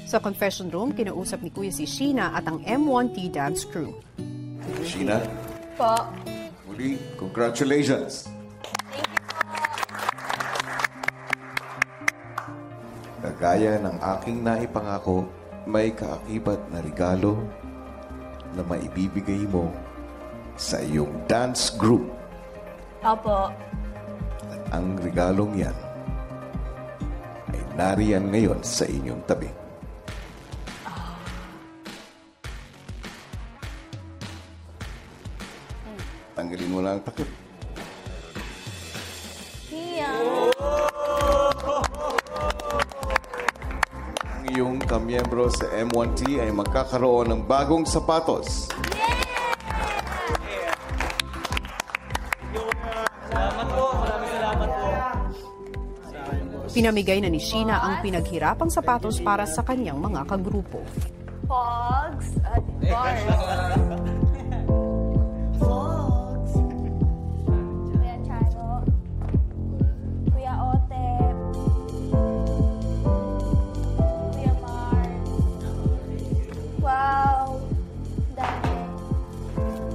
Sa confession room, kinausap ni Kuya si Sheena at ang M1T dance crew. Sheena? Po. Muli, congratulations! Kagaya ng aking naipangako, may kaakibat na regalo na maibibigay mo sa iyong dance group. Opo. At ang regalong yan ay nariyan ngayon sa inyong tabi. Tanggalin mo lang ang takip. Ang iyong kamiyembro sa M1T ay magkakaroon ng bagong sapatos. Pinamigay na ni Sheena ang pinaghirapang sapatos para sa kanyang mga kagrupo. Pogs at bars. Pogs. Kuya Charo. Kuya Otep. Kuya Mar. Wow. Dami.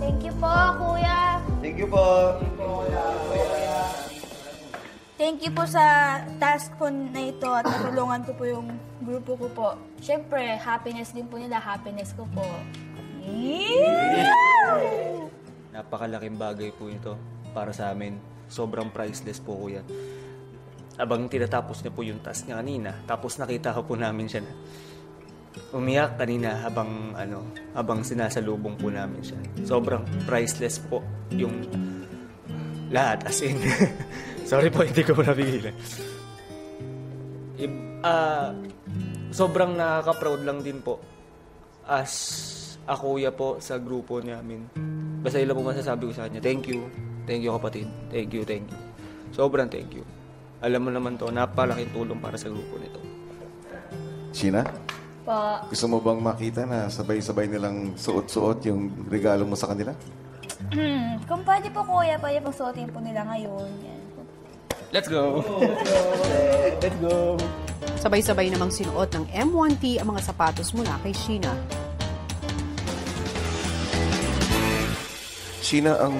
Thank you po, Kuya. Thank you po. Thank you po sa task po na ito at natulungan ko po yung grupo ko po. Siyempre, happiness din po nila, happiness ko po. Napakalaking bagay po ito para sa amin. Sobrang priceless po, kuya. Abang tinatapos niya po yung task niya kanina, tapos nakita ko po namin siya na umiyak kanina habang sinasalubong po namin siya. Sobrang priceless po yung lahat, as in. Sorry po, hindi ko napigilan. Sobrang nakaka-proud lang din po as a kuya po sa grupo namin. Basta ilan po masasabi ko sa kanya, thank you kapatid, thank you. Sobrang thank you. Alam mo naman to, napalaking tulong para sa grupo nito. Sheena? Po. Gusto mo bang makita na sabay-sabay nilang suot-suot yung regalo mo sa kanila? Kung pwede po, Kuya, pwede pong suotin po nila ngayon. Yan. Let's go! Let's go! Sabay-sabay namang sinuot ng M1T ang mga sapatos mula kay Sheena. Sheena, ang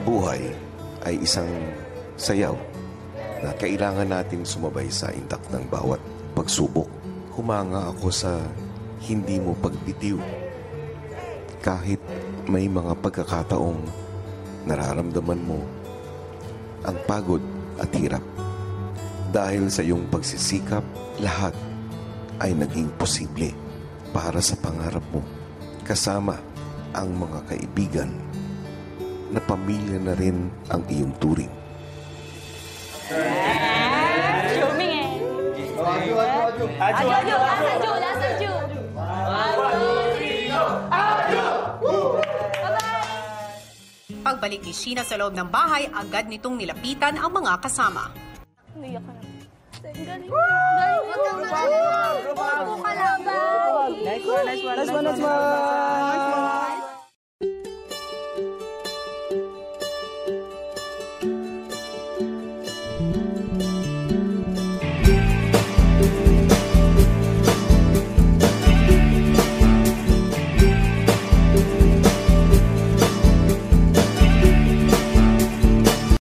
buhay ay isang sayaw na kailangan natin sumabay sa intak ng bawat pagsubok. Humanga ako sa hindi mo pagbitiw. Kahit may mga pagkakataong nararamdaman mo ang pagod at hirap. Dahil sa iyong pagsisikap, lahat ay naging posible para sa pangarap mo. Kasama ang mga kaibigan na pamilya na rin ang iyong turing. Pagbalik ni Sheena sa loob ng bahay, agad nitong nilapitan ang mga kasama. Umiyak ka na. Galing. Galing. Nice one.